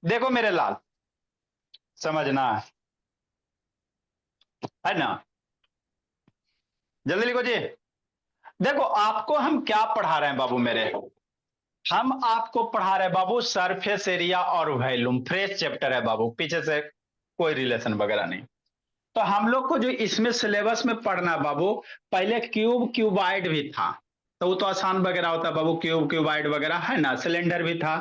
देखो मेरे लाल, समझना है ना। जल्दी लिखो जी। देखो आपको हम क्या पढ़ा रहे हैं बाबू मेरे। हम आपको पढ़ा रहे हैं बाबू सरफेस एरिया और वॉल्यूम, फ्रेश चैप्टर है बाबू, पीछे से कोई रिलेशन वगैरह नहीं। तो हम लोग को जो इसमें सिलेबस में पढ़ना है बाबू, पहले क्यूब क्यूबाइड भी था। तो वो तो आसान वगैरह होता है बाबू, क्यूब क्यूबाइड वगैरह है ना, सिलेंडर भी था।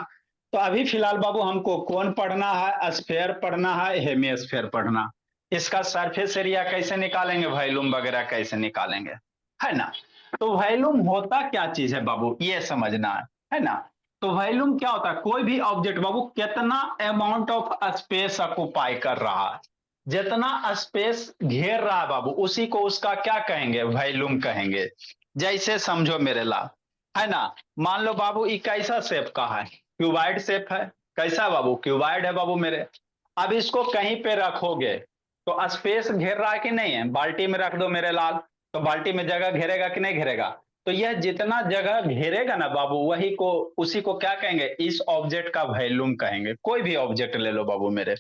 तो अभी फिलहाल बाबू हमको कौन पढ़ना है, स्फेयर पढ़ना है, हेमिस्फेयर पढ़ना। इसका सरफेस एरिया कैसे निकालेंगे, वॉल्यूम वगैरह कैसे निकालेंगे, है ना। तो वॉल्यूम होता क्या चीज है बाबू, ये समझना है ना। तो वॉल्यूम क्या होता है, कोई भी ऑब्जेक्ट बाबू कितना अमाउंट ऑफ स्पेस ऑक्युपाई कर रहा है, जितना स्पेस घेर रहा है बाबू, उसी को उसका क्या कहेंगे, वॉल्यूम कहेंगे। जैसे समझो मेरे लाल, है ना। मान लो बाबू ये कैसा शेप का है, क्यूबाइड शेप है। कैसा बाबू, क्यूबाइड है बाबू मेरे। अब इसको कहीं पे रखोगे तो स्पेस घेर रहा है कि नहीं है, बाल्टी में रख दो मेरे लाल, तो बाल्टी में जगह घेरेगा कि नहीं घेरेगा। तो यह जितना जगह घेरेगा ना बाबू, वही को उसी को क्या कहेंगे, इस ऑब्जेक्ट का वॉल्यूम कहेंगे। कोई भी ऑब्जेक्ट ले लो बाबू मेरे,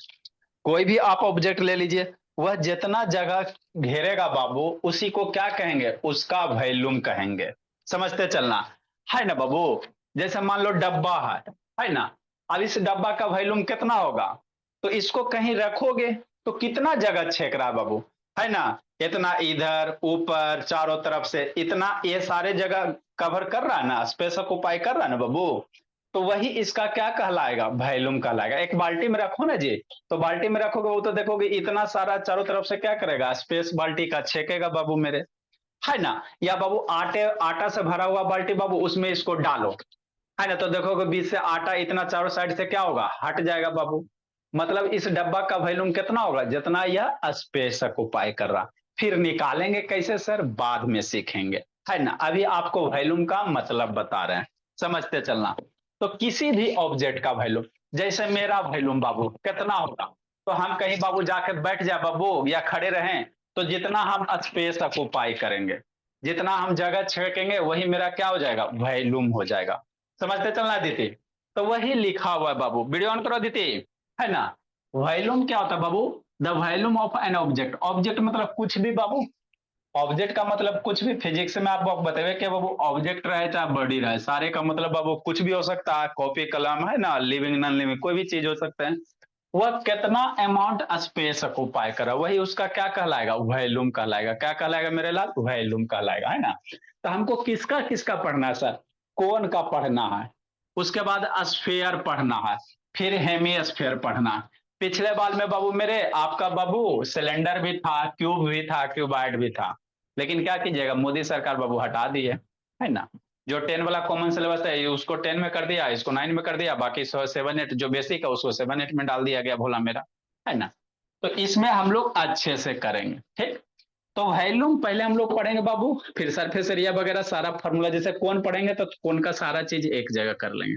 कोई भी आप ऑब्जेक्ट ले लीजिए, वह जितना जगह घेरेगा बाबू, उसी को क्या कहेंगे, उसका वॉल्यूम कहेंगे। समझते चलना है ना बाबू। जैसे मान लो डब्बा है ना। अब इस डब्बा का वॉल्यूम कितना होगा, तो इसको कहीं रखोगे तो कितना जगह छेक रहा है बाबू, है ना। इतना इधर ऊपर चारों तरफ से इतना, ये सारे जगह कवर कर रहा है ना, स्पेस ऑक्युपाई कर रहा है ना बाबू। तो वही इसका क्या कहलाएगा, वॉल्यूम कहलाएगा। एक बाल्टी में रखो ना जी, तो बाल्टी में रखोगे वो तो देखोगे इतना सारा चारों तरफ से क्या करेगा, स्पेस बाल्टी का छेकेगा बाबू मेरे, है ना। या बाबू आटा से भरा हुआ बाल्टी बाबू, उसमें इसको डालो, है ना, तो देखोगे बीच से आटा इतना चारों साइड से क्या होगा, हट जाएगा बाबू। मतलब इस डब्बा का वॉल्यूम कितना होगा, जितना यह स्पेस ऑक्युपाई कर रहा। फिर निकालेंगे कैसे सर, बाद में सीखेंगे, है ना। अभी आपको वॉल्यूम का मतलब बता रहे हैं, समझते चलना। तो किसी भी ऑब्जेक्ट का वॉल्यूम, जैसे मेरा वॉल्यूम बाबू कितना होगा, तो हम कहीं बाबू जाकर बैठ जाए बाबू या खड़े रहें, तो जितना हम स्पेस ऑक्युपाई करेंगे, जितना हम जगह छेकेंगे, वही मेरा क्या हो जाएगा, वॉल्यूम हो जाएगा। समझते चलना दीदी। तो वही लिखा हुआ है बाबू, वीडियो ऑन करो दीदी, है ना। वॉल्यूम क्या होता है बाबू, the volume of an object. Object मतलब कुछ भी बाबू, ऑब्जेक्ट का मतलब कुछ भी। फिजिक्स में आपको बताइए कि बाबू ऑब्जेक्ट रहे चाहे बॉडी रहे, सारे का मतलब बाबू कुछ भी हो सकता है, कॉपी कलम है ना, लिविंग नॉन लिविंग कोई भी चीज हो सकता है। वह कितना अमाउंट स्पेस ऑक्युपाई करा, वही उसका क्या कहलाएगा, वॉल्यूम कहलाएगा। क्या कहलाएगा मेरे लाल, वॉल्यूम कहलाएगा, है ना। तो हमको किसका किसका पढ़ना है सर, कोन का पढ़ना है, उसके बाद स्फेयर पढ़ना है, फिर हेमिस्फेयर पढ़ना है। पिछले बार में बाबू मेरे आपका बाबू सिलेंडर भी था, क्यूब भी था, क्यूबाइड भी था, लेकिन क्या कीजिएगा, मोदी सरकार बाबू हटा दी है ना। जो 10 वाला कॉमन सिलेबस है उसको 10 में कर दिया, इसको 9 में कर दिया, बाकी 7 8 जो बेसिक है उसको 7 8 में डाल दिया गया, भोला मेरा, है ना। तो इसमें हम लोग अच्छे से करेंगे, ठीक। तो वॉल्यूम पहले हम लोग पढ़ेंगे बाबू, फिर सरफेस एरिया वगैरह सारा फॉर्मूला, जैसे कौन पढ़ेंगे तो कौन का सारा चीज एक जगह कर लेंगे।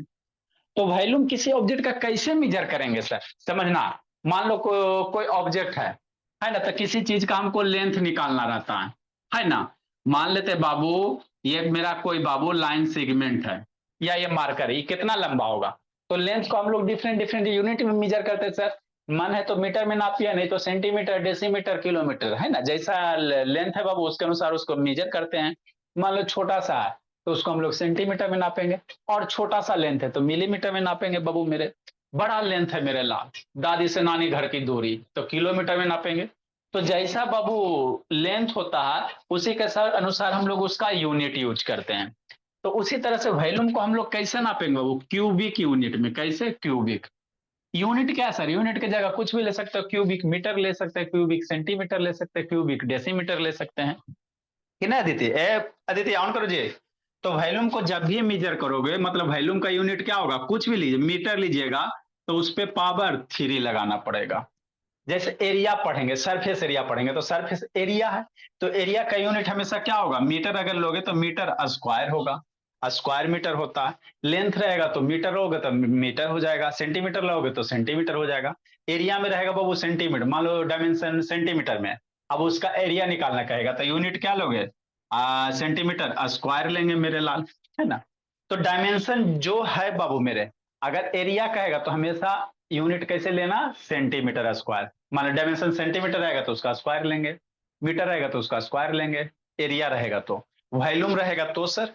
तो वॉल्यूम किसी ऑब्जेक्ट का कैसे मेजर करेंगे सर, समझना। मान लो कोई ऑब्जेक्ट है ना, तो किसी चीज का हमको लेंथ निकालना रहता है ना। मान लेते बाबू ये मेरा कोई बाबू लाइन सेगमेंट है, या ये मार्कर है, ये कितना लंबा होगा। तो लेंथ को हम लोग डिफरेंट डिफरेंट यूनिट में मेजर करते हैं सर। मन है तो मीटर में नापिए, नहीं तो सेंटीमीटर, डेसीमीटर, किलोमीटर, है ना। जैसा लेंथ है बाबू उसके अनुसार उसको मेजर करते हैं। मान लो छोटा सा है तो उसको हम लोग सेंटीमीटर में नापेंगे, और छोटा सा लेंथ है तो मिलीमीटर में नापेंगे बाबू मेरे। बड़ा लेंथ है मेरे लाल, दादी से नानी घर की दूरी, तो किलोमीटर में नापेंगे। तो जैसा बाबू लेंथ होता है उसी के अनुसार हम लोग उसका यूनिट यूज करते हैं। तो उसी तरह से वॉल्यूम को हम लोग कैसे नापेंगे बाबू, क्यूबिक यूनिट में। कैसे, क्यूबिक यूनिट क्या है सर, यूनिट की जगह कुछ भी ले सकते हो, क्यूबिक मीटर ले सकते हैं, क्यूबिक सेंटीमीटर ले सकते हैं, क्यूबिक डेसीमीटर ले सकते हैं, कि ना अदिति। अदिति ऑन करो जी। तो वॉल्यूम को जब भी मेजर करोगे, मतलब वॉल्यूम का यूनिट क्या होगा, कुछ भी लीजिए, मीटर लीजिएगा तो उस पर पावर 3 लगाना पड़ेगा। जैसे एरिया पढ़ेंगे, सरफेस एरिया पढ़ेंगे, तो सरफेस एरिया है, तो एरिया का यूनिट हमेशा क्या होगा, मीटर अगर लोगे तो मीटर स्क्वायर होगा, स्क्वायर मीटर होता है। लेंथ रहेगा तो मीटर लोगे तो मीटर हो जाएगा, सेंटीमीटर लोगे तो सेंटीमीटर हो जाएगा। एरिया में रहेगा बाबू सेंटीमीटर, मान लो डायमेंशन सेंटीमीटर में, अब उसका एरिया निकालना कहेगा तो यूनिट क्या लोगे, सेंटीमीटर स्क्वायर लेंगे मेरे लाल, है ना। तो डायमेंशन जो है बाबू मेरे, अगर एरिया कहेगा तो हमेशा यूनिट कैसे लेना, सेंटीमीटर स्क्वायर। मान लो डायमेंशन सेंटीमीटर रहेगा तो उसका स्क्वायर लेंगे, मीटर रहेगा तो उसका स्क्वायर लेंगे, एरिया रहेगा तो, वॉल्यूम रहेगा तो सर,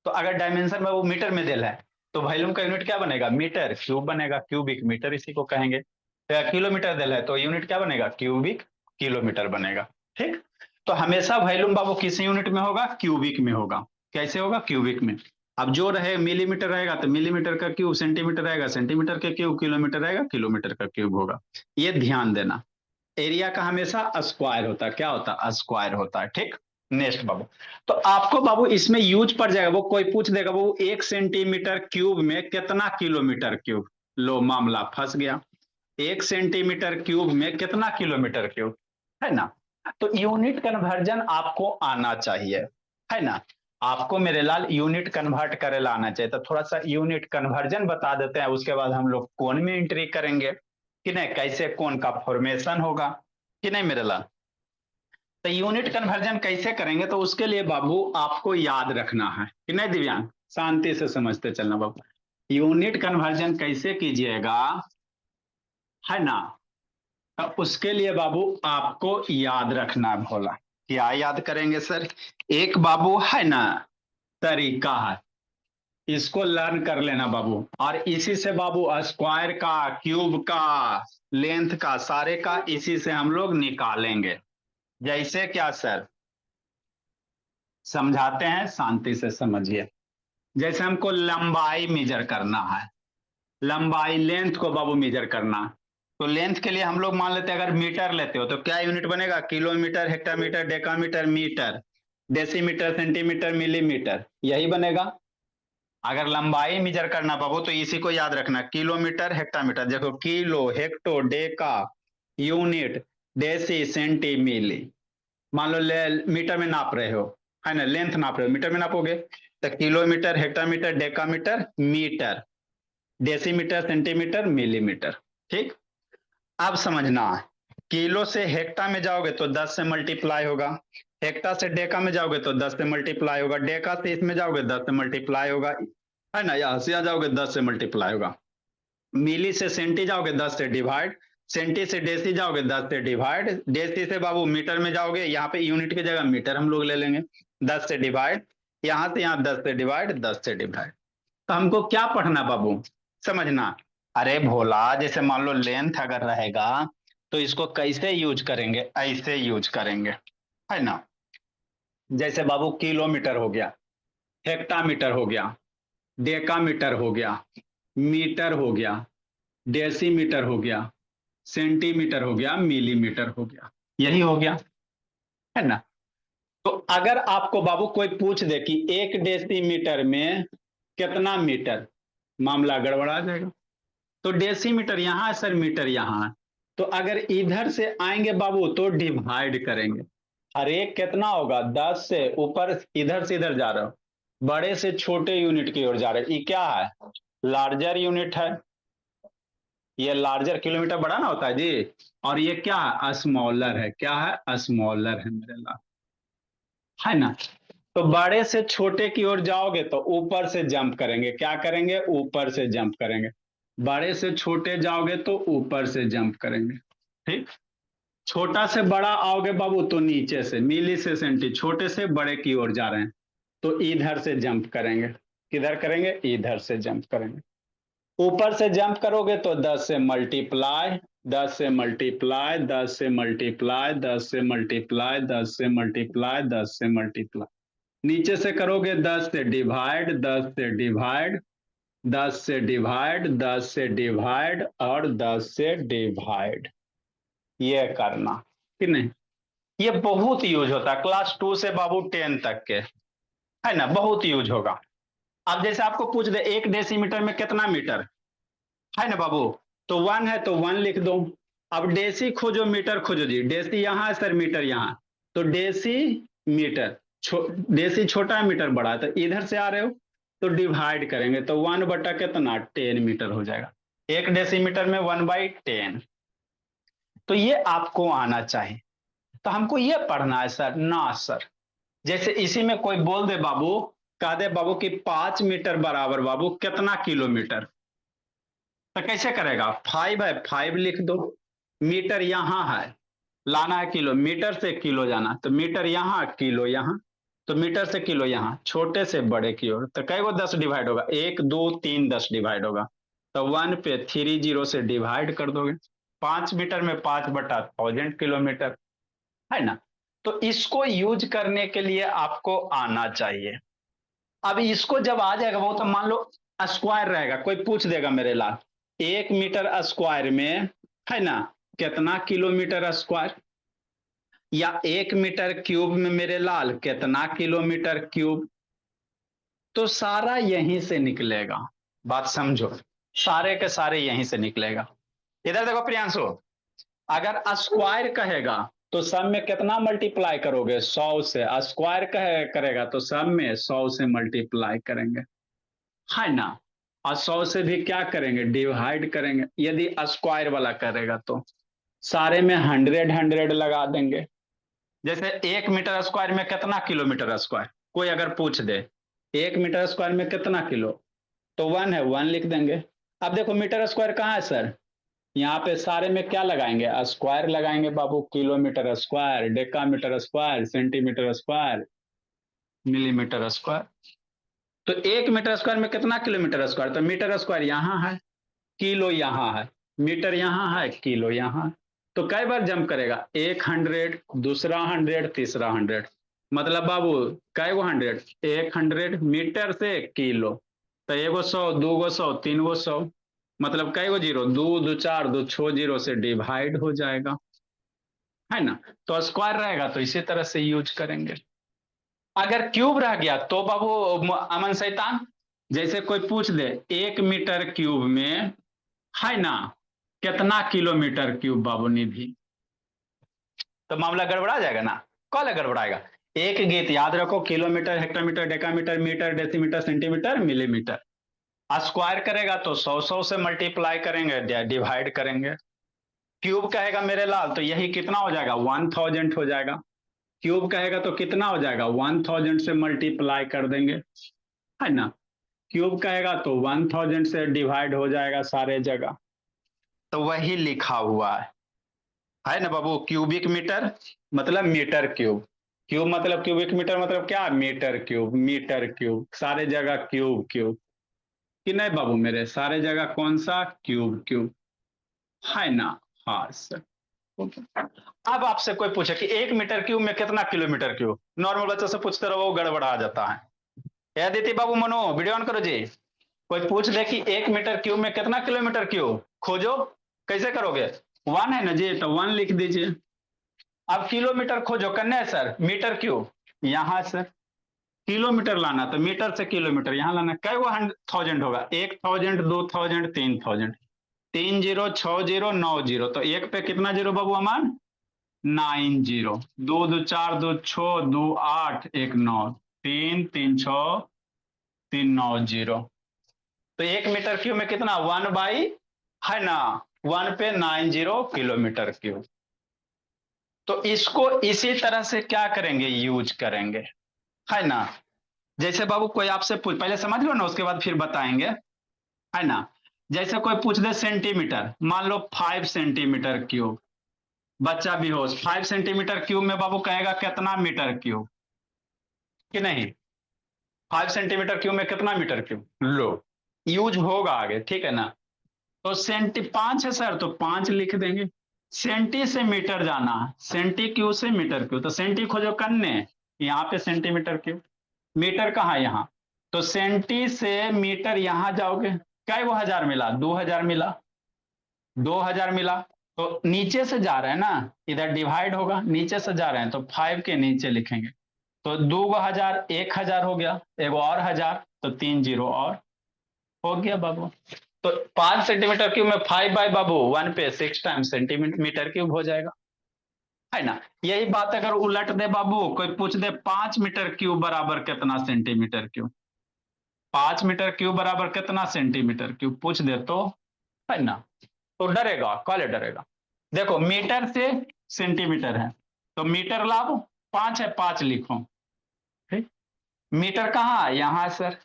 तो अगर डायमेंशन में वो मीटर में दिल है तो वॉल्यूम का यूनिट क्या बनेगा, मीटर क्यूब बनेगा, क्यूबिक मीटर इसी को कहेंगे। तो किलोमीटर दिल है तो यूनिट क्या बनेगा, क्यूबिक किलोमीटर बनेगा। ठीक, तो हमेशा वॉल्यूम बाबू किस यूनिट में होगा, क्यूबिक में होगा। कैसे होगा, क्यूबिक में। अब जो रहे मिलीमीटर रहेगा तो मिलीमीटर का क्यूब, सेंटीमीटर रहेगा सेंटीमीटर का क्यूब, किलोमीटर रहेगा किलोमीटर का क्यूब होगा। ये ध्यान देना, एरिया का हमेशा स्क्वायर होता है, क्या होता है, स्क्वायर होता है। ठीक, नेक्स्ट बाबू, तो आपको बाबू इसमें यूज पड़ जाएगा, वो कोई पूछ देगा बाबू 1 सेंटीमीटर क्यूब में कितना किलोमीटर क्यूब, लो मामला फंस गया। 1 सेंटीमीटर क्यूब में कितना किलोमीटर क्यूब, है ना। तो यूनिट कन्वर्जन आपको आना चाहिए, है ना। आपको मेरे लाल यूनिट कन्वर्ट करे ला आना चाहिए, तो थोड़ा सा यूनिट कन्वर्जन बता देते हैं, उसके बाद हम लोग कोण में एंट्री करेंगे कि नहीं, कैसे कोण का फॉर्मेशन होगा कि नहीं मेरे लाल। तो यूनिट कन्वर्जन कैसे करेंगे, तो उसके लिए बाबू आपको याद रखना है कि नहीं दिव्यांग, शांति से समझते चलना बाबू। यूनिट कन्वर्जन कैसे कीजिएगा, है ना। तो उसके लिए बाबू आपको याद रखना है भोला। क्या याद करेंगे सर, एक बाबू है ना तरीका है, इसको लर्न कर लेना बाबू, और इसी से बाबू स्क्वायर का, क्यूब का, लेंथ का, सारे का इसी से हम लोग निकालेंगे। जैसे क्या सर, समझाते हैं शांति से समझिए। जैसे हमको लंबाई मेजर करना है, लंबाई लेंथ को बाबू मेजर करना, तो लेंथ के लिए हम लोग मान लेते हैं, अगर मीटर लेते हो तो क्या यूनिट बनेगा, kilometre, hectometre, decametre, metre, decimetre, centimetre, millimetre, यही बनेगा। अगर लंबाई मेजर करना बाबू तो इसी को याद रखना, किलोमीटर, हेक्टामीटर, देखो kilo, hecto, deca, unit, deci, centi, milli. मान लो मीटर में नाप रहे हो, है ना, लेंथ नाप रहे हो मीटर में नापोगे, तो kilometre, hectometre, decametre, metre, decimetre, centimetre, millimetre. ठीक, अब समझना, किलो से हेक्टा में जाओगे तो 10 से मल्टीप्लाई होगा, हेक्टा से डेका में जाओगे तो 10 से मल्टीप्लाई होगा, डेका से इसमें जाओगे 10 से मल्टीप्लाई होगा, है ना, यहां से आ जाओगे 10 से मल्टीप्लाई होगा। मिली से सेंटी जाओगे 10 से डिवाइड, सेंटी से डेसी जाओगे 10 से डिवाइड, डेसी से बाबू मीटर में जाओगे, यहाँ पे यूनिट की जगह मीटर हम लोग ले लेंगे, 10 से डिवाइड, यहां से यहाँ 10 से डिवाइड, 10 से डिवाइड। तो हमको क्या पढ़ना बाबू, समझना। अरे भोला, जैसे मान लो लेंथ अगर रहेगा तो इसको कैसे यूज करेंगे, ऐसे यूज करेंगे, है ना। जैसे बाबू किलोमीटर हो गया, हेक्टामीटर हो गया, डेकामीटर हो गया, मीटर हो गया, डेसीमीटर हो गया, सेंटीमीटर हो गया, मिलीमीटर हो गया, यही हो गया, है ना। तो अगर आपको बाबू कोई पूछ दे कि 1 डेसीमीटर में कितना मीटर, मामला गड़बड़ा जाएगा। तो डेसीमीटर यहाँ है सर, मीटर यहाँ है, तो अगर इधर से आएंगे बाबू तो डिवाइड करेंगे। हर एक कितना होगा, 10 से ऊपर, इधर से इधर जा रहे हो, बड़े से छोटे यूनिट की ओर जा रहे हो, ये क्या है, लार्जर यूनिट है, ये लार्जर किलोमीटर बड़ा ना होता है जी, और ये क्या है, स्मॉलर है, क्या है, स्मॉलर है मेरे लाल, है ना। तो बड़े से छोटे की ओर जाओगे तो ऊपर से जंप करेंगे, क्या करेंगे, ऊपर से जंप करेंगे। बड़े से छोटे जाओगे तो ऊपर से जंप करेंगे। ठीक, छोटा से बड़ा आओगे बाबू तो नीचे से, मिली से सेंटी, छोटे से बड़े की ओर जा रहे हैं तो इधर से जंप करेंगे, किधर करेंगे, इधर से जंप करेंगे। ऊपर से जंप करोगे तो 10 से मल्टीप्लाई, 10 से मल्टीप्लाई, 10 से मल्टीप्लाई, 10 से मल्टीप्लाई, 10 से मल्टीप्लाई, 10 से मल्टीप्लाई, नीचे से करोगे 10 से डिवाइड, 10 से डिवाइड, 10 से डिवाइड, 10 से डिवाइड और 10 से डिवाइड, ये करना कि नहीं। ये बहुत यूज होता है क्लास 2 से बाबू 10 तक के, है ना, बहुत यूज होगा। अब जैसे आपको पूछ दे 1 डेसीमीटर में कितना मीटर, है ना बाबू, तो 1 है तो 1 लिख दो। अब डेसी खोजो, मीटर खोजो जी, डेसी यहाँ है सर, मीटर यहाँ, तो डेसी मीटर, डेसी छोटा है, मीटर बड़ा है, तो इधर से आ रहे हो तो डिवाइड करेंगे तो 1 बटा कितना, 10 मीटर हो जाएगा। 1 डेसीमीटर में 1/10, तो ये आपको आना चाहिए। तो हमको ये पढ़ना है सर, ना सर, जैसे इसी में कोई बोल दे बाबू, कह दे बाबू कि 5 मीटर बराबर बाबू कितना किलोमीटर, तो कैसे करेगा, 5 है 5 लिख दो, मीटर यहाँ है, लाना है किलो, मीटर से किलो जाना, तो मीटर यहाँ किलो यहाँ, तो मीटर से किलो यहाँ, छोटे से बड़े की ओर, तो कई वो 10 डिवाइड होगा, 1 2 3 10 डिवाइड होगा, तो 1 पे 3 जीरो से डिवाइड कर दोगे, 5 मीटर में 5/1000 किलोमीटर, है ना। तो इसको यूज करने के लिए आपको आना चाहिए। अब इसको जब आ जाएगा वो, तो मान लो स्क्वायर रहेगा, कोई पूछ देगा मेरे लाल, 1 मीटर स्क्वायर में, है ना, कितना किलोमीटर स्क्वायर, या 1 मीटर क्यूब में मेरे लाल कितना किलोमीटर क्यूब, तो सारा यहीं से निकलेगा, बात समझो, सारे के सारे यहीं से निकलेगा। इधर देखो प्रियांशु, अगर स्क्वायर कहेगा तो सब में कितना मल्टीप्लाई करोगे, 100 से, स्क्वायर करेगा तो सब में 100 से मल्टीप्लाई करेंगे, है ना, और 100 से भी क्या करेंगे, डिवाइड करेंगे, यदि स्क्वायर वाला करेगा तो सारे में 100 लगा देंगे। जैसे 1 मीटर स्क्वायर में कितना किलोमीटर स्क्वायर, कोई अगर पूछ दे 1 मीटर स्क्वायर में कितना किलो, तो 1 है 1 लिख देंगे। अब देखो मीटर स्क्वायर कहाँ है सर, यहाँ पे सारे में क्या लगाएंगे, स्क्वायर लगाएंगे बाबू, kilometre square, decametre square, centimetre square, millimetre square, तो 1 मीटर स्क्वायर में कितना किलोमीटर स्क्वायर, तो मीटर स्क्वायर यहाँ है, किलो यहाँ है, मीटर यहाँ है, किलो यहाँ है, तो कई बार जंप करेगा, 100, दूसरा 100, तीसरा 100, मतलब बाबू कई गो 100, 100 मीटर से किलो, तो एगो 100, दूगो 100, तीन गो 100, मतलब कई गो जीरो, दो दो चार, दो छो जीरो से डिवाइड हो जाएगा, है ना। तो स्क्वायर रहेगा तो इसी तरह से यूज करेंगे। अगर क्यूब रह गया तो बाबू अमन शैतान, जैसे कोई पूछ दे 1 मीटर क्यूब में, है ना, कितना किलोमीटर क्यूब बाबू निधि, तो मामला गड़बड़ा जाएगा ना, कौन गड़बड़ाएगा, एक गीत याद रखो, kilometre, hectometre, decametre, metre, decimetre, centimetre, millimetre, square करेगा तो 100 से मल्टीप्लाई करेंगे, डिवाइड करेंगे, क्यूब कहेगा मेरे लाल तो यही कितना हो जाएगा, 1000 हो जाएगा, क्यूब कहेगा तो कितना हो जाएगा, 1000 से मल्टीप्लाई कर देंगे, है ना, क्यूब कहेगा तो 1000 से डिवाइड हो जाएगा सारे जगह, तो वही लिखा हुआ है ना बाबू, क्यूबिक मीटर मतलब मीटर क्यूब, क्यूब मतलब क्यूबिक मीटर मतलब क्या, मीटर क्यूब, मीटर क्यूब, सारे जगह क्यूब क्यूब, कि नहीं बाबू मेरे, सारे जगह कौन सा, क्यूब क्यूब, है ना। हाँ सर, ओके। अब आपसे कोई पूछे कि 1 मीटर क्यूब में कितना किलोमीटर क्यूब, नॉर्मल बच्चों से पूछते रहो वो गड़बड़ा जाता है। या दीदी बाबू मनो वीडियो ऑन करो जी, कोई पूछ दे कि 1 मीटर क्यूब में कितना किलोमीटर क्यूब, खोजो, कैसे करोगे, 1 है ना जी, तो 1 लिख दीजिए। अब किलोमीटर खोजो करने सर, मीटर क्यूब यहाँ सर, किलोमीटर लाना तो मीटर से किलोमीटर यहाँ लाना, कई वो 1000 होगा, 1000, 2000, 3000, 3 जीरो 6 जीरो 9 जीरो, तो एक पे कितना जीरो बाबू अमान, 9 जीरो, दो दो चार, दो छो, दो 8, एक 9, 3 3 6, 3 9 जीरो, तो 1 मीटर क्यूब में कितना, 1 बाई, है ना, 1 पे 90 किलोमीटर क्यूब। तो इसको इसी तरह से क्या करेंगे, यूज करेंगे, है ना। जैसे बाबू कोई आपसे पूछ, पहले समझ लो ना उसके बाद फिर बताएंगे, है ना। जैसे कोई पूछ दे सेंटीमीटर, मान लो 5 सेंटीमीटर क्यूब, बच्चा बेहोश, 5 सेंटीमीटर क्यूब में बाबू कहेगा कितना मीटर क्यूब, कि नहीं, 5 सेंटीमीटर क्यूब में कितना मीटर क्यूब, लो यूज होगा आगे, ठीक है ना। तो सेंटी 5 है सर, तो 5 लिख देंगे, सेंटी से मीटर जाना, सेंटी क्यू से मीटर क्यू, तो सेंटी खोजो कन्ने, यहाँ पे सेंटीमीटर क्यू, मीटर कहाँ, यहाँ, तो सेंटी से मीटर यहाँ जाओगे, क्या वो 1000 मिला, 2000 मिला, 2000 मिला, तो नीचे से जा रहे हैं ना, इधर डिवाइड होगा, नीचे से जा रहे हैं तो 5 के नीचे लिखेंगे, तो 2 हजार 1000 हो गया, एक और 1000, तो 3 जीरो और हो गया बाबू। तो 5 सेंटीमीटर क्यूब में 5 बाई बाबू 1 पे 6 टाइम सेंटीमीटर क्यूब हो जाएगा, है ना। यही बात अगर उलट दे बाबू, कोई पूछ दे 5 मीटर क्यूब बराबर कितना सेंटीमीटर क्यूब, 5 मीटर क्यूब बराबर कितना सेंटीमीटर क्यूब पूछ दे तो, है ना, तो डरेगा, कॉले डरेगा। देखो मीटर से सेंटीमीटर है, तो मीटर लाओ, 5 है 5 लिखो, ठीक, मीटर कहाँ, यहाँ सर,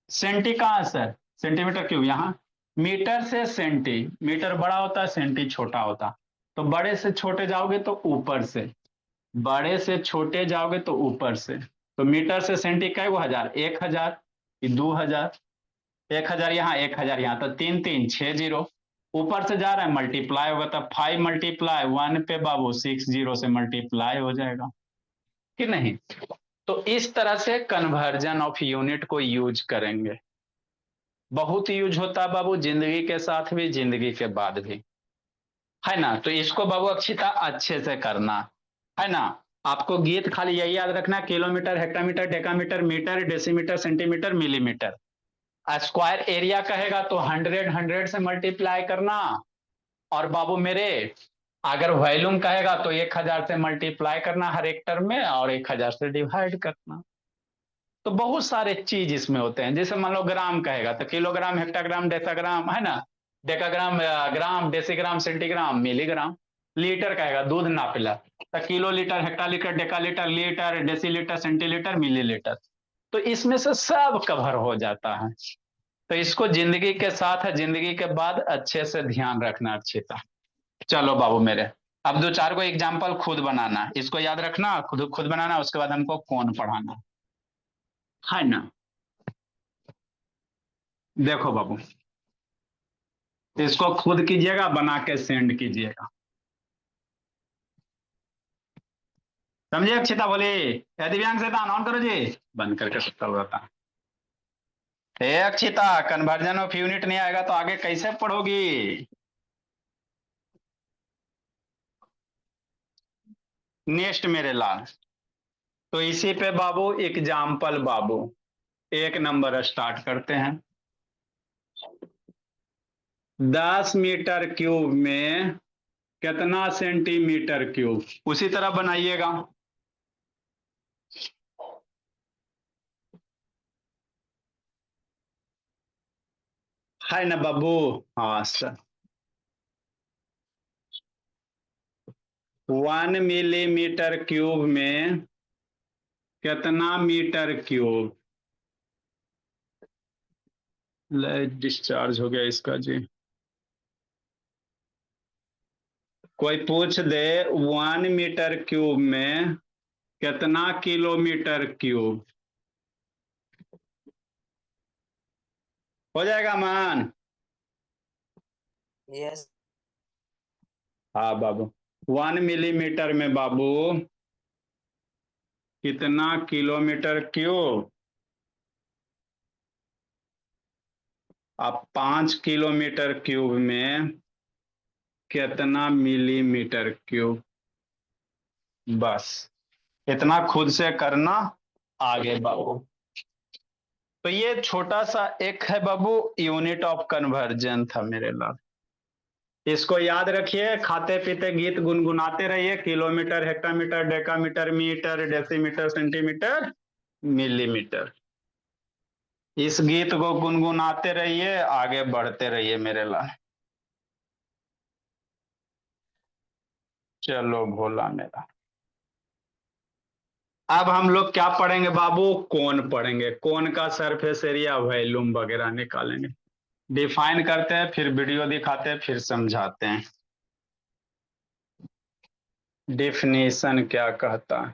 सेंटी कहाँ सर, सेंटीमीटर क्यूब यहाँ, मीटर से सेंटी, मीटर बड़ा होता है, सेंटी छोटा होता। तो बड़े से छोटे जाओगे तो ऊपर से, बड़े से छोटे जाओगे तो ऊपर से। तो मीटर से सेंटी कै गो हजार, 1000, 2000, 1000 यहाँ, 1000 यहाँ, तो 3 3 6 जीरो। ऊपर से जा रहा है, मल्टीप्लाई होगा, तब 5 मल्टीप्लाई 1 पे बाबू 6 जीरो से मल्टीप्लाई हो जाएगा कि नहीं। तो इस तरह से कन्वर्जन ऑफ यूनिट को यूज करेंगे। बहुत यूज होता है बाबू, जिंदगी के साथ भी, जिंदगी के बाद भी, है ना। तो इसको बाबू अक्षिता अच्छे से करना, है ना। आपको गीत खाली यही याद रखना, kilometre, hectometre, decametre, metre, decimetre, centimetre, millimetre. Square area कहेगा तो 100 से मल्टीप्लाई करना। और बाबू मेरे, अगर वॉल्यूम कहेगा तो 1000 से मल्टीप्लाई करना हर एक टर्म में, और 1000 से डिवाइड करना। तो बहुत सारे चीज इसमें होते हैं। जैसे मान लो ग्राम कहेगा तो किलोग्राम, हेक्टाग्राम, डेसाग्राम, है ना, decagram, gram, decigram, centigram, milligram. Litre कहेगा, दूध नापिला, तो kilo litre, hectolitre, decalitre, litre, decilitre, centilitre, millilitre. तो इसमें से सब कवर हो जाता है। तो इसको जिंदगी के साथ है, जिंदगी के बाद अच्छे से ध्यान रखना अच्छी तरह। चलो बाबू मेरे, अब दो चार को एग्जाम्पल खुद बनाना, इसको याद रखना, खुद खुद बनाना, उसके बाद हमको कौन पढ़ाना, है ना। देखो बाबू, इसको खुद कीजिएगा, बना के सेंड कीजिएगा। समझे अक्षिता बोली, दिव्यांग से ऑन करो जी, बंद करके सुता हुआ था। हे अक्षिता, कन्वर्जन ऑफ यूनिट नहीं आएगा तो आगे कैसे पढ़ोगी। नेक्स्ट मेरे लाल, तो इसी पे बाबू एग्जाम्पल बाबू, 1 नंबर स्टार्ट करते हैं। 10 मीटर क्यूब में कितना सेंटीमीटर क्यूब, उसी तरह बनाइएगा। है ना बाबू, हाँ सर। 1 मिलीमीटर क्यूब में कितना मीटर क्यूब। लाइट डिस्चार्ज हो गया इसका जी। कोई पूछ दे 1 मीटर क्यूब में कितना किलोमीटर क्यूब, हो जाएगा मान। यस। हाँ बाबू, 1 मिलीमीटर में बाबू कितना किलोमीटर क्यूब। अब 5 किलोमीटर क्यूब में कितना मिलीमीटर क्यूब। बस इतना खुद से करना, आगे बाबू। तो ये छोटा सा एक है बाबू, यूनिट ऑफ कन्वर्जन था मेरे लाल। इसको याद रखिए, खाते पीते गीत गुनगुनाते रहिए, kilometre, hectometre, decametre, metre, decimetre, centimetre, millimetre. इस गीत को गुनगुनाते रहिए, आगे बढ़ते रहिए मेरे लाल। चलो भोला मेरा, अब हम लोग क्या पढ़ेंगे बाबू, कौन पढ़ेंगे, कौन का सरफेस एरिया, वॉल्यूम वगैरह निकालेंगे। डिफाइन करते हैं, फिर वीडियो दिखाते हैं, फिर समझाते हैं डिफिनीशन क्या कहता है।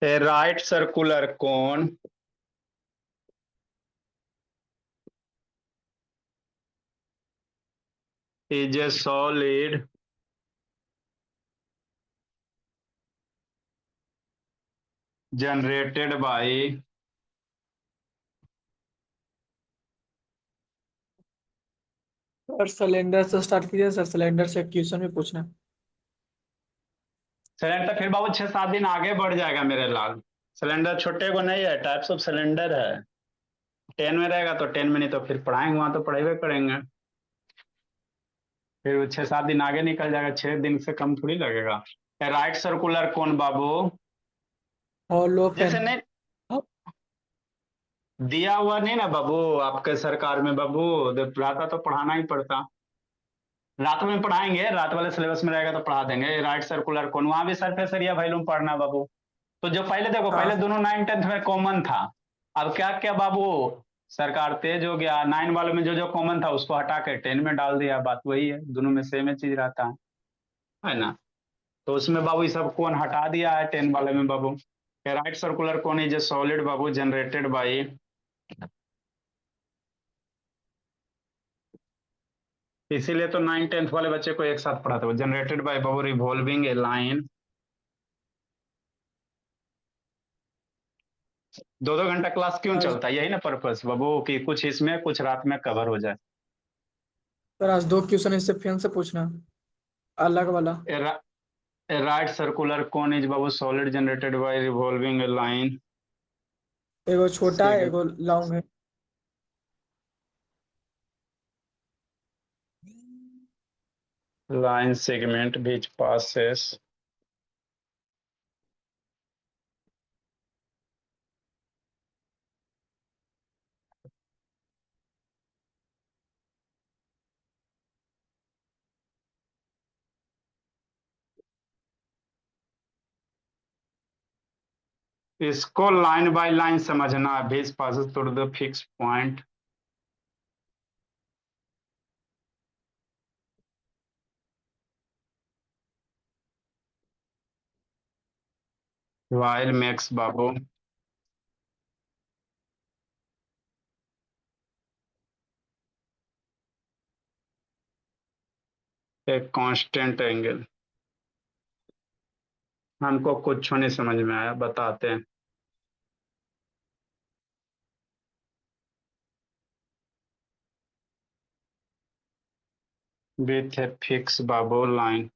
A right circular cone is a solid generated by sir cylinder से स्टार्ट कीजिए सर, सिलेंडर से क्वेश्चन भी पूछना है। सिलेंडर, फिर बाबू 6 7 दिन आगे बढ़ जाएगा मेरे लाल। सिलेंडर छोटे को नहीं है, टाइप्स ऑफ सिलेंडर है। 10 में रहेगा तो 10 में, नहीं तो फिर पढ़ाएंगे वहां तो पढ़ेबे करेंगे। फिर 6 7 दिन आगे निकल जाएगा, 6 दिन से कम थोड़ी लगेगा। राइट सर्कुलर कौन बाबू, हॉलो जैसे पेन। नहीं दिया हुआ नहीं ना बाबू आपके सरकार में बाबू, जब पढ़ाता तो पढ़ाना ही पड़ता। रात में पढ़ाएंगे, रात वाले सिलेबस में रहेगा तो पढ़ा देंगे। राइट सर्कुलर कोन, वहां भी सरफेस एरिया वॉल्यूम पढ़ना बाबू। तो जो पहले देखो, पहले हाँ दोनों 9 10 में कॉमन था। अब क्या क्या बाबू, सरकार तेज हो गया, 9 वाले में जो जो कॉमन था उसको हटा के 10 में डाल दिया। बात वही है, दोनों में सेम ही चीज रहता है ना। तो उसमें बाबू ये सब कौन हटा दिया है 10 वाले में बाबू। राइट सर्कुलर कौन is a solid Babu generated by, इसीलिए तो 9 10 वाले बच्चे को एक साथ पढ़ाते हो। Generated by Babu revolving A line, 2 2 घंटा क्लास क्यों आज चलता है, यही ना पर्पस बाबू, कि कुछ इसमें कुछ रात में कवर हो जाए। सर, आज दो क्वेश्चन इससे फिर से पूछना, अलग वाला। A right circular cone is Babu solid generated by revolving a line एगो छोटा है, segment, एगो लॉन्ग है। line segment which passes इसको लाइन बाय लाइन समझना, which passes through the fixed point while makes Babu a constant angle। हमको कुछ नहीं समझ में आया, बताते हैं। With a fix Babu line,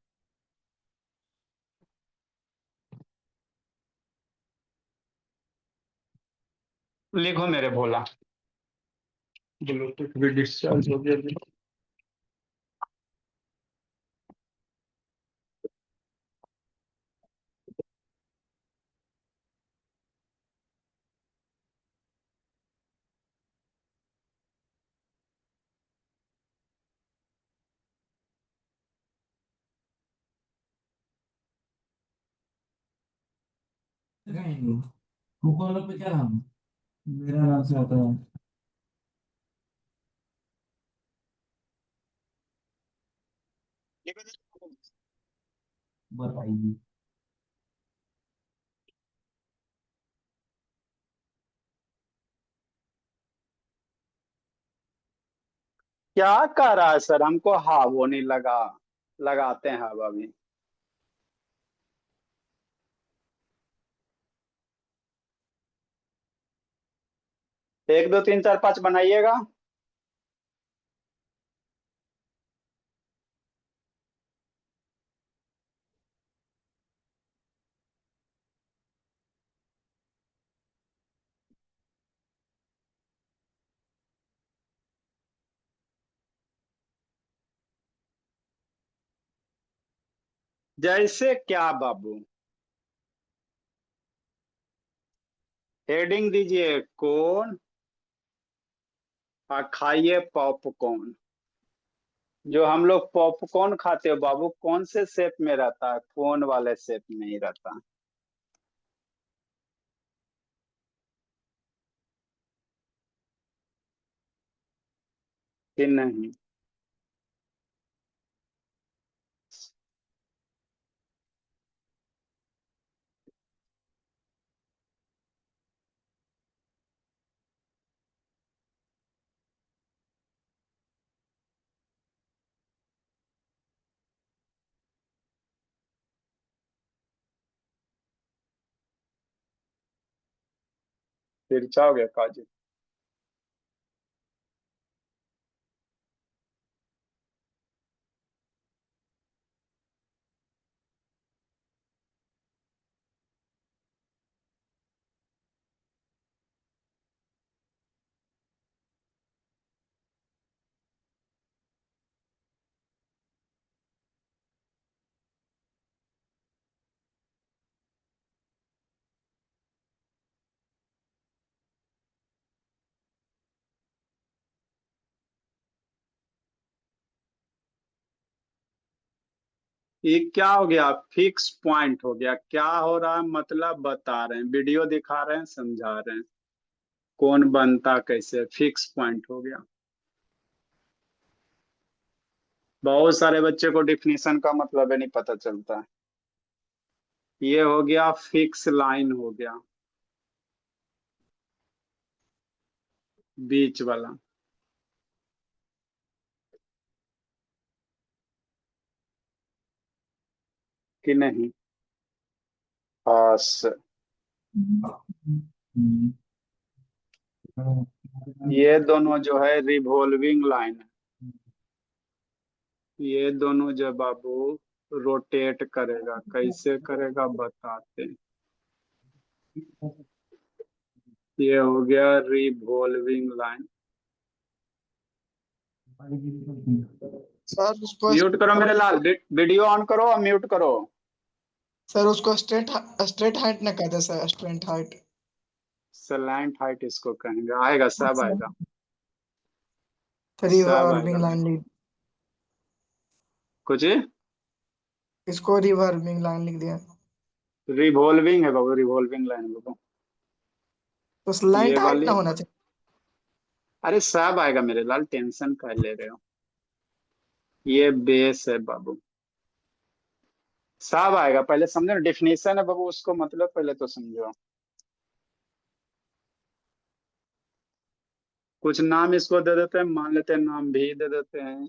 लिखो मेरे भोला। ब्लूटूथ भी डिस्चार्ज हो गया। कहीं गूगल पे क्या नाम, मेरा नाम से आता है। बताइए। क्या कह रहा है सर, हमको हाँ वो नहीं लगा, लगाते हैं अब अभी। 1 2 3 4 5 बनाइएगा। जैसे क्या बाबू, हेडिंग दीजिए कौन, और खाइए पॉपकॉर्न। जो हम लोग पॉपकॉर्न खाते हो बाबू, कौन से शेप में रहता है, कौन वाले शेप में ही रहता है कि नहीं। तिरछा हो गया काजी। ये क्या हो गया, फिक्स पॉइंट हो गया। क्या हो रहा है मतलब बता रहे हैं, वीडियो दिखा रहे हैं, समझा रहे हैं कौन बनता कैसे, फिक्स पॉइंट हो गया। बहुत सारे बच्चे को डिफिनीशन का मतलब है नहीं पता चलता है। ये हो गया फिक्स लाइन हो गया, बीच वाला, कि नहीं? बस ये दोनों जो है रिवॉल्विंग लाइन है, ये दोनों जो बाबू रोटेट करेगा, कैसे करेगा बताते हैं। ये हो गया रिवॉल्विंग लाइन। सर उसको म्यूट करो मेरे लाल, वीडियो ऑन करो और म्यूट करो। सर उसको स्ट्रेट स्ट्रेट हाइट ना कहते सर, स्ट्रेट हाइट। सलैंट हाइट इसको कहेंगे, आएगा सब आएगा, सब आएगा रिवर्बिंग मेरे। लाइन लिख, कुछ इसको रिवर्बिंग लाइन लिख दिया। रिवॉल्विंग है बाबू, रिवॉल्विंग लाइन बाबू। तो लाइन ये टाइट वाली, ना होना चाहिए। अरे सब आएगा मेरे लाल, टेंशन कर ले रहे हो। ये बेस है बाबू, सब आएगा। पहले समझो ना, डिफिनेशन है बाबू, उसको मतलब पहले तो समझो। कुछ नाम इसको दे देते हैं, मान लेते हैं नाम भी दे देते हैं।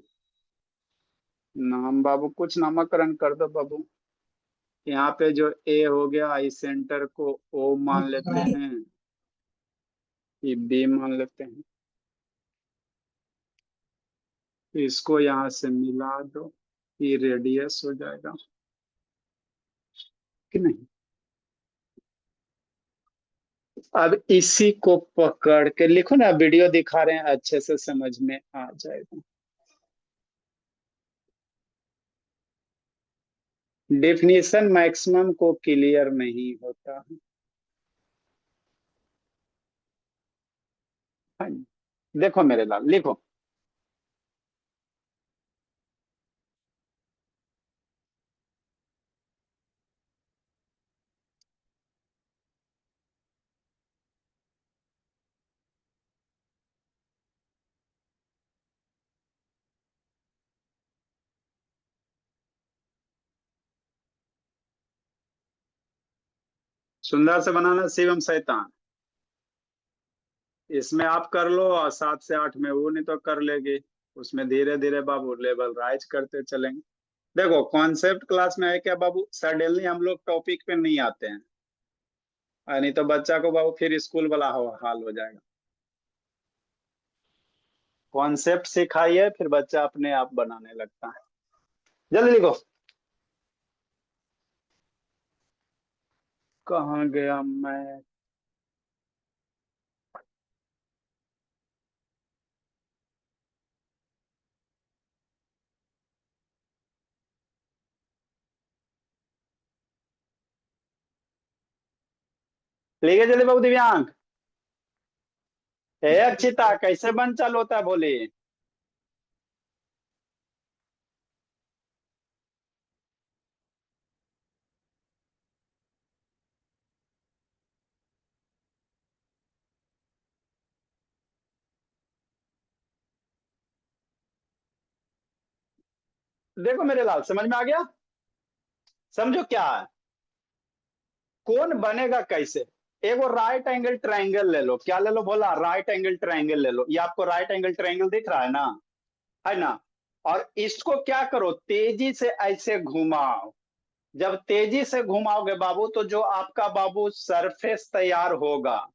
नाम बाबू कुछ नामकरण कर दो बाबू। यहाँ पे जो ए हो गया, इस सेंटर को ओ मान लेते हैं, ये बी मान लेते हैं, इसको यहाँ से मिला दो, ये रेडियस हो जाएगा कि नहीं? अब इसी को पकड़ के लिखो ना, वीडियो दिखा रहे हैं, अच्छे से समझ में आ जाएगा। डेफिनेशन मैक्सिमम को क्लियर नहीं होता है। हाँ, देखो मेरे लाल, लिखो। सुंदर से बनाना, शिवम शैतान। इसमें आप कर लो और 7 से 8 में वो नहीं तो कर लेगी। उसमें धीरे धीरे बाबू लेवल राइज करते चलेंगे। देखो कॉन्सेप्ट क्लास में है क्या बाबू, सडनली हम लोग टॉपिक पे नहीं आते हैं, नहीं तो बच्चा को बाबू फिर स्कूल वाला हाल हो जाएगा। कॉन्सेप्ट सिखाइए, फिर बच्चा अपने आप बनाने लगता है। जल्दी लिखो। कहाँ गया मैं? लिखे जल्दी बाबू, दिव्यांग। हे अक्षिता, कैसे बन चालू होता है बोली। देखो मेरे लाल, समझ में आ गया? समझो क्या है, कौन बनेगा कैसे। एगो राइट एंगल ट्रायंगल ले लो, क्या ले लो बोला, राइट एंगल ट्रायंगल ले लो। ये आपको राइट एंगल ट्रायंगल दिख रहा है ना? और इसको क्या करो, तेजी से ऐसे घुमाओ। जब तेजी से घुमाओगे बाबू, तो जो आपका बाबू सरफेस तैयार होगा,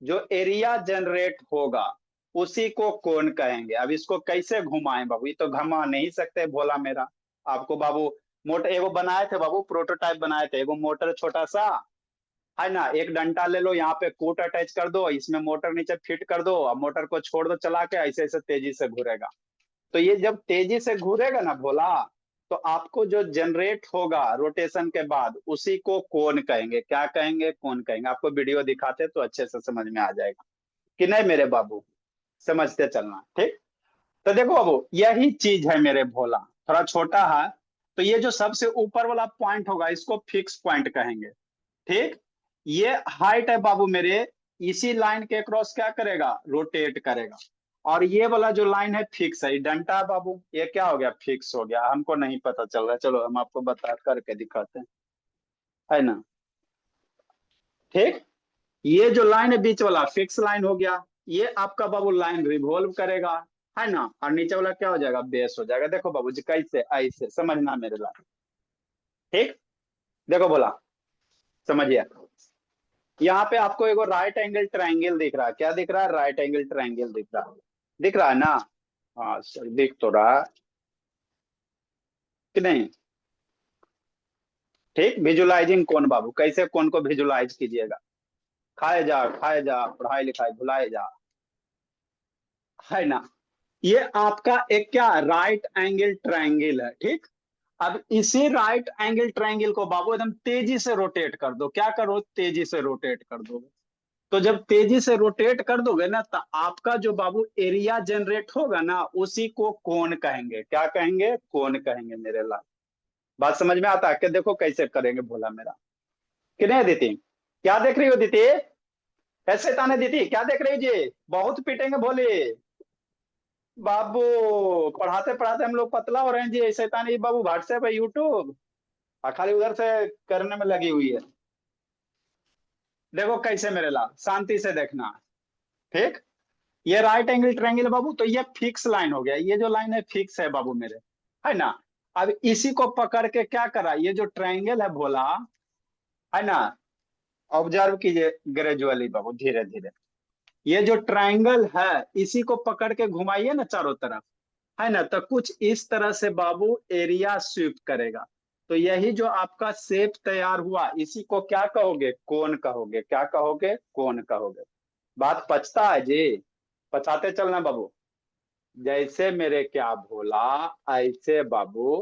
जो एरिया जनरेट होगा, उसी को कौन कहेंगे। अब इसको कैसे घुमाएं बाबू, ये तो घुमा नहीं सकते भोला मेरा। आपको बाबू मोटर एगो बनाए थे बाबू, प्रोटोटाइप बनाए थे, एगो मोटर छोटा सा, है ना? एक डंटा ले लो, यहाँ पे कूट अटैच कर दो, इसमें मोटर नीचे फिट कर दो, और मोटर को छोड़ दो चला के, ऐसे ऐसे तेजी से घूरेगा। तो ये जब तेजी से घूरेगा ना भोला, तो आपको जो जनरेट होगा रोटेशन के बाद, उसी को कौन कहेंगे, क्या कहेंगे, कौन कहेंगे। आपको वीडियो दिखाते तो अच्छे से समझ में आ जाएगा कि नहीं मेरे बाबू, समझते चलना, ठीक। तो देखो बाबू, यही चीज है मेरे भोला, थोड़ा छोटा है। तो ये जो सबसे ऊपर वाला पॉइंट होगा इसको फिक्स पॉइंट कहेंगे। ठीक, ये हाइट है बाबू मेरे, इसी लाइन के क्रॉस क्या करेगा, रोटेट करेगा। और ये वाला जो लाइन है फिक्स है, ये डंटा है बाबू, ये क्या हो गया, फिक्स हो गया। हमको नहीं पता चल रहा है, चलो हम आपको बता करके दिखाते हैं, है ना। ठीक, ये जो लाइन है बीच वाला फिक्स लाइन हो गया, ये आपका बाबू लाइन रिवॉल्व करेगा, है ना। और नीचे वाला क्या हो जाएगा, बेस हो जाएगा। देखो बाबू जी कैसे, ऐसे समझना मेरे लाइन। ठीक, देखो बोला, समझिए। यहाँ पे आपको एगो राइट एंगल ट्रायंगल दिख रहा है, क्या दिख रहा है, राइट एंगल ट्रायंगल दिख रहा है, दिख रहा है ना। हाँ सर दिख तो रहा है कि नहीं। ठीक, विजुलाइजिंग कौन बाबू, कैसे कौन को विजुलाइज कीजिएगा, खाए जा पढ़ाई लिखाई भुलाए जा, है ना। ये आपका एक क्या राइट एंगल ट्रायंगल है। ठीक, अब इसी राइट एंगल ट्रायंगल को बाबू एकदम तेजी से रोटेट कर दो, क्या करो, तेजी से रोटेट कर दो। तो जब तेजी से रोटेट कर दोगे ना, तो आपका जो बाबू एरिया जनरेट होगा ना, उसी को कोण कहेंगे, क्या कहेंगे, कोण कहेंगे मेरे लाल। बात समझ में आता है कि देखो कैसे करेंगे भोला मेरा, कि नहीं दीदी, क्या देख रही हो दीदी, कैसे ताने दीदी, क्या देख रही जी, बहुत पीटेंगे भोले बाबू, पढ़ाते पढ़ाते हम लोग पतला हो रहे हैं जी, शैतानी बाबू व्हाट्सएप है यूट्यूब, खाली उधर से करने में लगी हुई है। देखो कैसे मेरे लाल, शांति से देखना। ठीक, ये राइट एंगल ट्रायंगल है बाबू, तो ये फिक्स लाइन हो गया, ये जो लाइन है फिक्स है बाबू मेरे, है ना। अब इसी को पकड़ के क्या करा, ये जो ट्रायंगल है भोला, है ना, ऑब्जर्व कीजिए ग्रेजुअली बाबू, धीरे धीरे। ये जो ट्रायंगल है इसी को पकड़ के घुमाइए ना चारों तरफ, है ना, तो कुछ इस तरह से बाबू एरिया स्वीप करेगा। तो यही जो आपका शेप तैयार हुआ, इसी को क्या कहोगे, कोण कहोगे, क्या कहोगे, कोण कहोगे। बात पचता है जी, पचाते चलना बाबू। जैसे मेरे क्या भोला, ऐसे बाबू,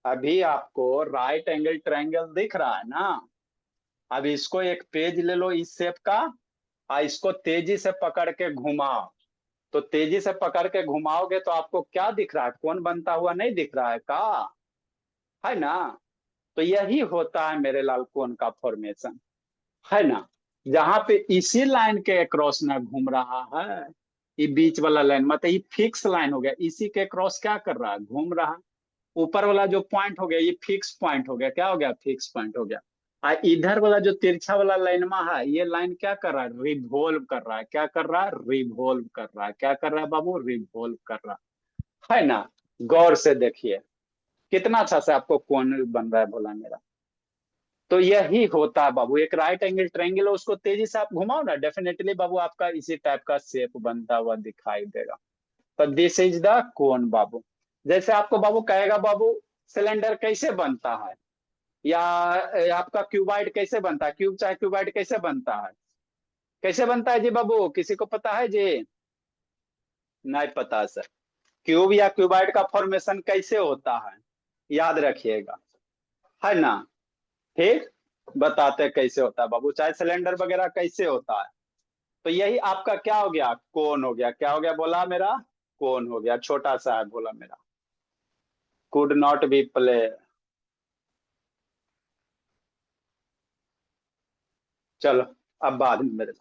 अभी आपको राइट एंगल ट्रायंगल दिख रहा है ना। अब इसको एक पेज ले लो इस शेप का, और इसको तेजी से पकड़ के घुमाओ। तो तेजी से पकड़ के घुमाओगे तो आपको क्या दिख रहा है, कौन बनता हुआ नहीं दिख रहा है का, है ना। तो यही होता है मेरे लाल कोण का फॉर्मेशन, है ना। जहां पे इसी लाइन के क्रॉस ना घूम रहा है, ये बीच वाला लाइन मतलब ये फिक्स लाइन हो गया, इसी के क्रॉस क्या कर रहा है, घूम रहा है। ऊपर वाला जो पॉइंट हो गया ये फिक्स पॉइंट हो गया, क्या हो गया, फिक्स पॉइंट हो गया। इधर वाला जो तिरछा वाला लाइन में है, ये लाइन क्या कर रहा है, रिवॉल्व कर रहा है, क्या कर रहा है, रिवॉल्व कर रहा है, क्या कर रहा है बाबू, रिवॉल्व कर रहा है ना। गौर से देखिए कितना अच्छा से आपको कोण बन रहा है भोला मेरा। तो यही होता है बाबू, एक राइट एंगल ट्रायंगल है, उसको तेजी से आप घुमाओ ना, डेफिनेटली बाबू आपका इसी टाइप का शेप बनता हुआ दिखाई देगा। तो दिस इज द कोण बाबू। जैसे आपको बाबू कहेगा बाबू सिलेंडर कैसे बनता है, या आपका क्यूबाइड कैसे बनता है, क्यूब चाहे क्यूबाइड कैसे बनता है, कैसे बनता है जी बाबू, किसी को पता है जी, नहीं पता सर। क्यूब या क्यूबाइड का फॉर्मेशन कैसे होता है, याद रखिएगा, है ना। ठीक, बताते कैसे होता है बाबू, चाहे सिलेंडर वगैरह कैसे होता है। तो यही आपका क्या हो गया, कोण हो गया, क्या हो गया बोला मेरा, कोण हो गया, छोटा सा है बोला मेरा, कुड नॉट बी प्ले। चलो अब बाद में मेरे,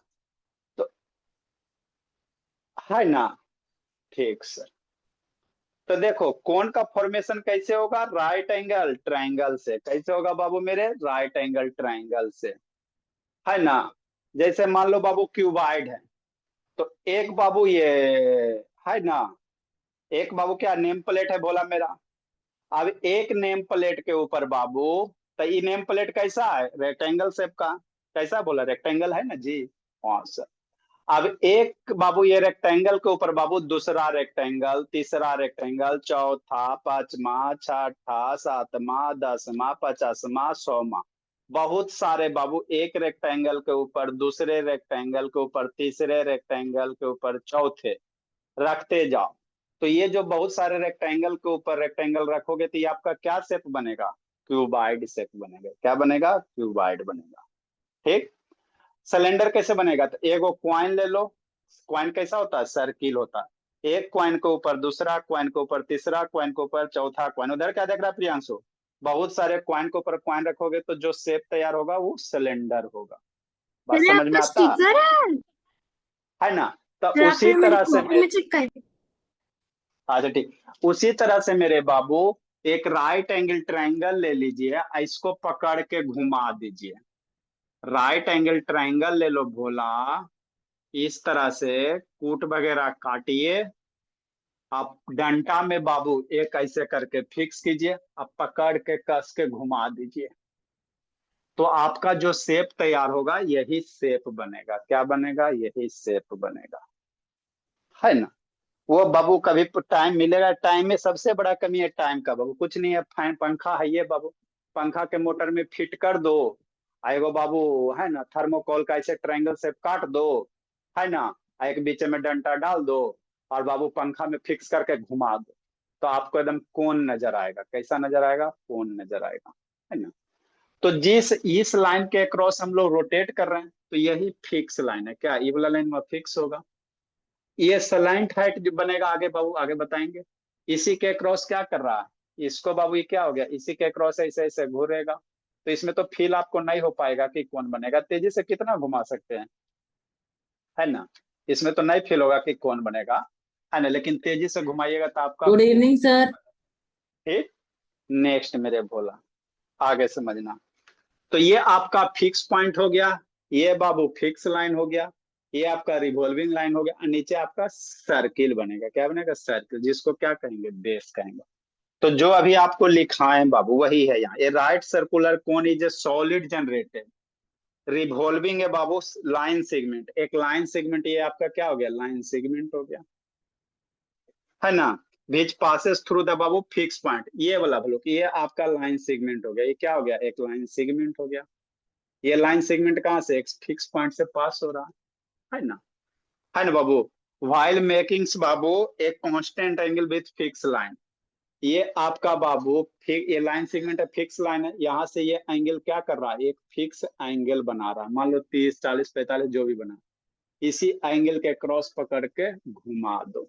तो है ना। ठीक सर, तो देखो कोण का फॉर्मेशन कैसे होगा, राइट एंगल ट्रायंगल से, कैसे होगा बाबू मेरे, राइट एंगल ट्रायंगल से, है ना। जैसे मान लो बाबू क्यूबाइड है, तो एक बाबू ये, है ना, एक बाबू क्या नेम प्लेट है बोला मेरा। अब एक नेम प्लेट के ऊपर बाबू, तो ये नेम प्लेट कैसा है, रेक्टेंगल शेप का, कैसा बोला, रेक्टेंगल है ना जी। हाँ सर। अब एक बाबू ये रेक्टेंगल के ऊपर बाबू दूसरा रेक्टेंगल, तीसरा रेक्टेंगल, चौथा, पांचवा, छठा, सातवां, दसवां, पचासवां, सौवां, बहुत सारे बाबू एक रेक्टेंगल के ऊपर दूसरे रेक्टेंगल के ऊपर तीसरे रेक्टेंगल के ऊपर चौथे, रखते जाओ। तो ये जो बहुत सारे रेक्टेंगल के ऊपर रेक्टेंगल रखोगे तो ये आपका क्या शेप बनेगा, क्यूबाइड शेप बनेगा, क्या बनेगा, क्यूबाइड बनेगा। ठीक, सिलेंडर कैसे बनेगा, तो एगो क्वाइन ले लो, क्वाइन कैसा होता है, सर्किल होता है, एक क्वाइन के ऊपर दूसरा क्वाइन के ऊपर तीसरा क्वाइन के ऊपर चौथा क्वाइन, उधर क्या देख रहा है प्रियांशु, बहुत सारे कॉइन के ऊपर कॉइन रखोगे तो जो शेप तैयार होगा वो सिलेंडर होगा। बात मेरे समझ में आपका आता स्टिकर है ना? तो है उसी मेरे तरह से कॉपी में चिपका अच्छा ठीक, उसी तरह से मेरे बाबू एक राइट एंगल ट्रायंगल ले लीजिए, इसको पकड़ के घुमा दीजिए। राइट एंगल ट्रायंगल ले लो भोला, इस तरह से कूट वगैरह काटिए। आप डंडा में बाबू एक ऐसे करके फिक्स कीजिए, अब पकड़ के कस के घुमा दीजिए, तो आपका जो शेप तैयार होगा यही शेप बनेगा। क्या बनेगा? यही शेप बनेगा, है ना? वो बाबू कभी टाइम मिलेगा, टाइम में सबसे बड़ा कमी है टाइम का बाबू, कुछ नहीं है। फैन पंखा है ये बाबू, पंखा के मोटर में फिट कर दो, आएगो बाबू, है ना, थर्मोकोल का ऐसे ट्रायंगल शेप काट दो, है ना, एक बीच में डंडा डाल दो और बाबू पंखा में फिक्स करके घुमा दो, तो आपको एकदम कोन नजर आएगा। कैसा नजर आएगा? कोन नजर आएगा, है ना? तो जिस इस लाइन के क्रॉस हम लोग रोटेट कर रहे हैं तो यही फिक्स लाइन है। क्या ये वाला लाइन में फिक्स होगा? ये सलाइंट हाइट जो बनेगा आगे बाबू, आगे बताएंगे। इसी के क्रॉस क्या कर रहा है इसको बाबू, ये क्या हो गया, इसी के क्रॉस ऐसे ऐसे घूरेगा, तो इसमें तो फील आपको नहीं हो पाएगा कि कौन बनेगा। तेजी से कितना घुमा सकते हैं, है ना? इसमें तो नहीं फील होगा कि कौन बनेगा, है ना, लेकिन तेजी से घुमाइएगा तो आपका गुड इवनिंग सर। ठीक। नेक्स्ट मेरे भोला, आगे समझना। तो ये आपका फिक्स पॉइंट हो गया, ये बाबू फिक्स लाइन हो गया, ये आपका रिवॉल्विंग लाइन हो गया, और नीचे आपका सर्किल बनेगा। क्या बनेगा? सर्किल, जिसको क्या कहेंगे? बेस कहेंगे। तो जो अभी आपको लिखाएं बाबू वही है यहाँ। A right circular cone is a solid generated revolving है बाबू लाइन सेगमेंट, एक लाइन सेगमेंट, ये आपका क्या हो गया? लाइन सेगमेंट हो गया, है ना? विच passes through the Babu fix point, ये वाला बोलो कि ये आपका लाइन सेगमेंट हो गया। ये क्या हो गया? एक लाइन सेगमेंट हो गया। ये लाइन सेगमेंट कहाँ से? एक फिक्स पॉइंट से पास हो रहा है ना? है ना बाबू? व्हाइल मेकिंग्स बाबू एक constant angle with fix line, ये आपका बाबू ये लाइन सेगमेंट है, फिक्स लाइन है, यहाँ से ये एंगल क्या कर रहा है? एक फिक्स एंगल बना रहा है, मान लो 30 40 45 जो भी बना, इसी एंगल के क्रॉस पकड़ के घुमा दो,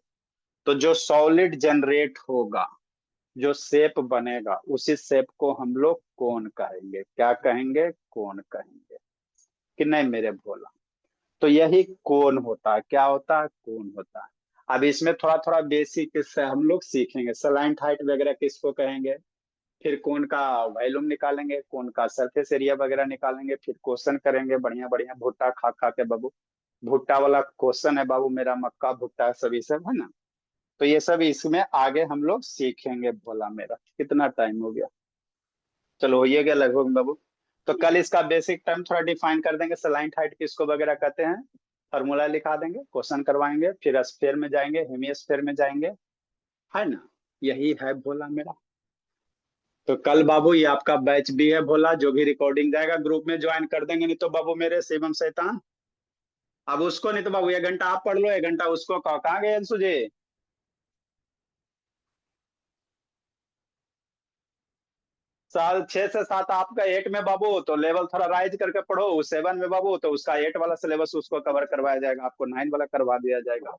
तो जो सॉलिड जनरेट होगा, जो शेप बनेगा, उसी शेप को हम लोग कोन कहेंगे। क्या कहेंगे? कोन कहेंगे, कि नहीं मेरे भोला? तो यही कोन होता है। क्या होता है? कोन होता है। अब इसमें थोड़ा थोड़ा बेसिक से हम लोग सीखेंगे, सलाइंट हाइट वगैरह किसको कहेंगे, फिर कोन का वॉल्यूम निकालेंगे, कोन का सरफेस एरिया वगैरह निकालेंगे, फिर क्वेश्चन करेंगे बढ़िया बढ़िया, भुट्टा खा खा के बाबू। भुट्टा वाला क्वेश्चन है बाबू मेरा, मक्का भुट्टा सभी सब, है ना? तो ये सब इसमें आगे हम लोग सीखेंगे भोला मेरा। कितना टाइम हो गया? चलो हो ही गया लगभग बाबू। तो कल इसका बेसिक टर्म थोड़ा डिफाइन कर देंगे, सलाइंट हाइट किसको वगैरह कहते हैं, फॉर्मूला लिखा देंगे, क्वेश्चन करवाएंगे, फिर स्फीयर में जाएंगे, हेमिस्फीयर में जाएंगे, है ना? यही है भोला मेरा। तो कल बाबू ये आपका बैच भी है भोला, जो भी रिकॉर्डिंग जाएगा ग्रुप में ज्वाइन कर देंगे, नहीं तो बाबू मेरे शिवम शैतान। अब उसको नहीं तो बाबू 1 घंटा आप पढ़ लो, 1 घंटा उसको कहो। कहाँ गए अंशु जी? साल 6 से 7 आपका 8 में बाबू, तो लेवल थोड़ा राइज करके पढ़ो। 7 में बाबू तो उसका 8 वाला सिलेबस उसको कवर करवाया जाएगा, आपको 9 वाला करवा दिया जाएगा।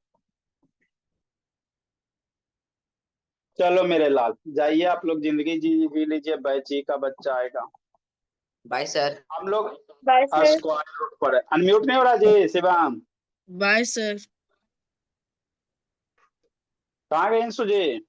चलो मेरे लाल, जाइए आप लोग, जिंदगी जी लीजिए, बैची का बच्चा आएगा। Bye sir. हम लोग बाय सर। स्क्वायर रूट पर है। अनम्यूट नहीं हो रहा जी शिवम? Bye sir. कहाँ गए अंशु जी?